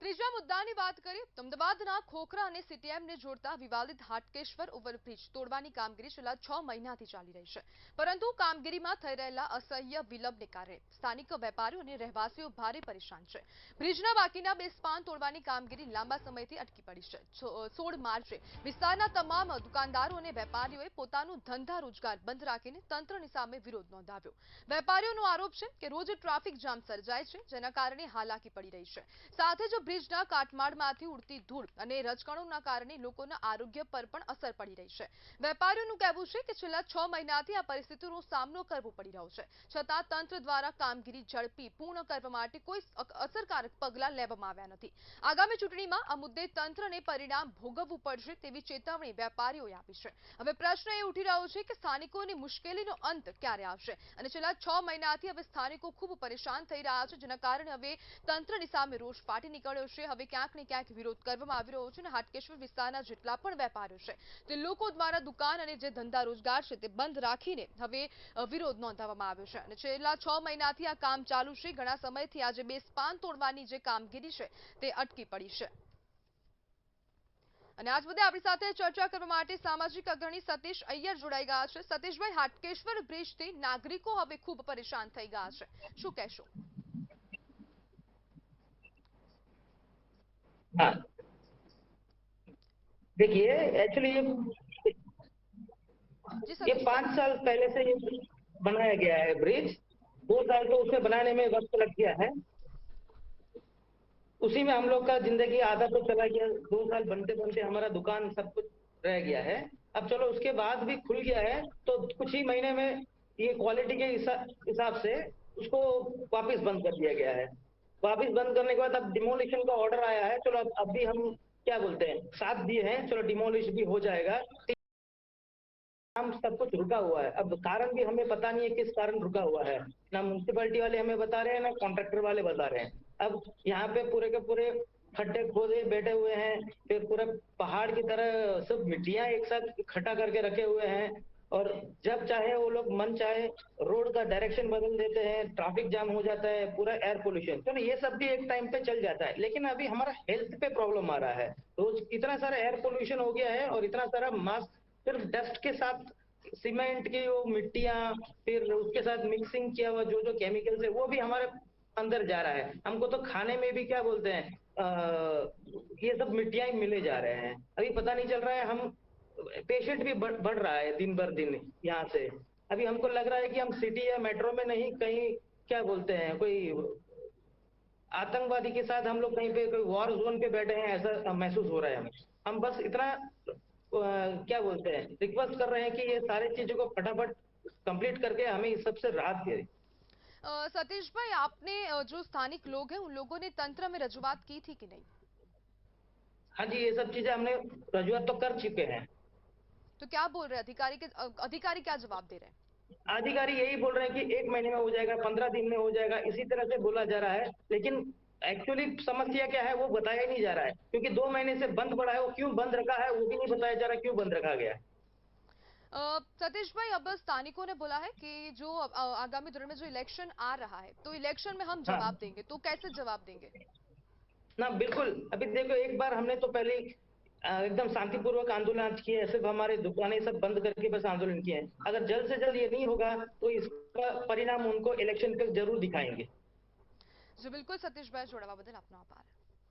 ત્રીજા મુદ્દાની વાત કરીએ તો અમદાવાદના ખોખરા અને સીટીએમને જોડતા વિવાદિત હાટકેશ્વર ઓવરબ્રિજ તોડવાની કામગીરી છેલ્લા 6 મહિનાથી ચાલી રહી છે, પરંતુ કામગીરીમાં થઈ રહેલા અસહ્ય વિલંબને કારણે સ્થાનિક વેપારીઓ અને રહેવાસીઓ ભારે પરેશાન છે. બ્રિજના બાકીના બે સ્પાન તોડવાની કામગીરી લાંબા સમયથી અટકી પડી છે. 16 માર્ચે વિસ્તારના તમામ દુકાનદારો અને વેપારીઓએ પોતાનું ધંધા રોજગાર બંધ રાખીને તંત્રની સામે વિરોધ નોંધાવ્યો. વેપારીઓનો આરોપ છે કે રોજ ટ્રાફિક જામ સર્જાય છે, જેના કારણે હાલાકી પડી રહી છે. સાથે જ બ્રિજના કાટમાળમાંથી ઉડતી ધૂળ અને રજકણોના કારણે લોકોના આરોગ્ય પર પણ અસર પડી રહી છે. વેપારીઓનું કહેવું છે કે છેલ્લા 6 મહિનાથી આ પરિસ્થિતિનો સામનો કરવો પડી રહ્યો છે, છતાં તંત્ર દ્વારા કામગીરી ઝડપી પૂર્ણ કરવા માટે કોઈ અસરકારક પગલાં લેવામાં આવ્યા નથી. આગામી ચૂંટણીમાં આ મુદ્દે તંત્રને પરિણામ ભોગવવું પડશે તેવી ચેતવણી વેપારીઓએ આપી છે. હવે પ્રશ્ન એ ઉઠી રહ્યો છે કે સ્થાનિકોની મુશ્કેલીનો અંત ક્યારે આવશે અને છેલ્લા 6 મહિનાથી હવે સ્થાનિકો ખૂબ પરેશાન થઈ રહ્યા છે, જેના કારણે હવે તંત્રની સામે રોષ ફાટી નીકળ્યો છે. હવે ક્યાંક ને ક્યાંક વિરોધ કરવામાં આવી રહ્યો છે અને હાટકેશ્વર વિસ્તારના જેટલા પણ વેપારીઓ છે તે લોકો દ્વારા દુકાન અને જે ધંધા રોજગાર છે તે બંધ રાખીને હવે વિરોધ નોંધાવવામાં આવ્યો છે અને છેલ્લા 6 મહિનાથી આ કામ ચાલુ છે. ઘણા સમયથી આજે બે સ્પાન તોડવાની જે કામગીરી છે તે અટકી પડી છે. અને આજ મુદ્દે આપણી સાથે ચર્ચા કરવા માટે સામાજિક અગ્રણી સતીશ અય્યર જોડાઈ ગયા છે. સતીશભાઈ, હાટકેશ્વર બ્રિજથી નાગરિકો હવે ખૂબ પરેશાન થઈ ગયા છે, શું કહેશો? हाँ, देखिए एक्चुअली जी ये सतीश भाई। 5 साल पहले से ये बनाया गया है ब्रिज। 2 साल तो उसे बनाने में वक्त लग गया है। उसी में हम लोग का जिंदगी आधा तो चला गया। 2 साल बनते बनते हमारा दुकान सब कुछ रह गया है। अब चलो उसके बाद भी खुल गया है तो कुछ ही महीने में ये क्वालिटी के हिसाब से उसको वापस बंद कर दिया गया है। वापस बंद करने के बाद अब डिमोलिशन का ऑर्डर आया है। चलो अब भी हम क्या बोलते हैं, साथ दिए हैं, चलो डिमोलिश भी हो जाएगा। काम सब कुछ रुका हुआ है। अब कारण भी हमें पता नहीं है किस कारण रुका हुआ है। ना म्युनिसिपैलिटी वाले हमें बता रहे हैं, ना कॉन्ट्रैक्टर वाले बता रहे हैं। अब यहाँ पे पूरे के पूरे खड्डे खोदे बैठे हुए हैं, फिर पूरे पहाड़ की तरह सब मिट्टियां एक साथ इकट्ठा करके रखे हुए हैं और जब चाहे वो लोग मन चाहे रोड का डायरेक्शन बदल देते हैं, ट्रैफिक जाम हो जाता है, पूरा एयर पोल्यूशन। चलो ये सब भी एक टाइम पे चल जाता है, लेकिन अभी हमारा हेल्थ पे प्रॉब्लम आ रहा है। रोज इतना सारा एयर पोल्यूशन हो गया है और इतना सारा मास सिर्फ डस्ट के साथ सीमेंट की वो मिट्टियां, फिर उसके साथ मिक्सिंग किया हुआ जो जो केमिकल्स है वो भी हमारे अंदर जा रहा है। हमको तो खाने में भी क्या बोलते हैं, ये सब मिट्टियां ही मिले जा रहे हैं। अभी पता नहीं चल रहा है, हम पेशेंट भी बढ़ रहा है दिन भर दिन यहाँ से। अभी हमको लग रहा है कि हम सिटी या मेट्रो में नहीं, कहीं क्या बोलते हैं, कोई आतंकवादी के साथ हम लोग कहीं पे कोई वॉर जोन पे बैठे हैं, ऐसा महसूस हो रहा है हमें। हम बस इतना क्या बोलते हैं, रिक्वेस्ट कर रहे हैं कि ये सारी चीजों को फटाफट कंप्लीट करके हमें इस सबसे राहत दे। सतीश भाई, आपने जो स्थानिक लोग हैं उन लोगों ने तंत्र में रजूआत की थी कि नहीं? हाँ जी, ये सब चीजें हमने रजूआत तो कर चुके हैं। तो क्या बोल रहे हैं अधिकारी के अधिकारी क्या जवाब दे रहे हैं? अधिकारी यही बोल रहे हैं कि 1 महीने में हो जाएगा, 15 दिन में हो जाएगा, इसी तरह से बोला जा रहा है। लेकिन एक्चुअली समस्या क्या है वो बताया ही नहीं जा रहा है, क्योंकि 2 महीने से बंद पड़ा है। वो क्यों बंद रखा है वो भी नहीं बताया जा रहा, क्यों बंद रखा गया है। सतीश भाई, अब स्थानिकों ने बोला है कि जो आगामी दिनों में जो इलेक्शन आ रहा है तो इलेक्शन में हम हाँ जवाब देंगे, तो कैसे जवाब देंगे? ना, बिल्कुल। अभी देखो, एक बार हमने तो पहले एकदम शांतिपूर्वक आंदोलन किए, सिर्फ हमारे दुकानें सब बंद करके बस आंदोलन किए हैं। अगर जल्द से जल्द ये नहीं होगा तो इसका परिणाम उनको इलेक्शन पे जरूर दिखाएंगे। जी बिल्कुल सतीश भाई, जोड़वा बदल अपना आभार।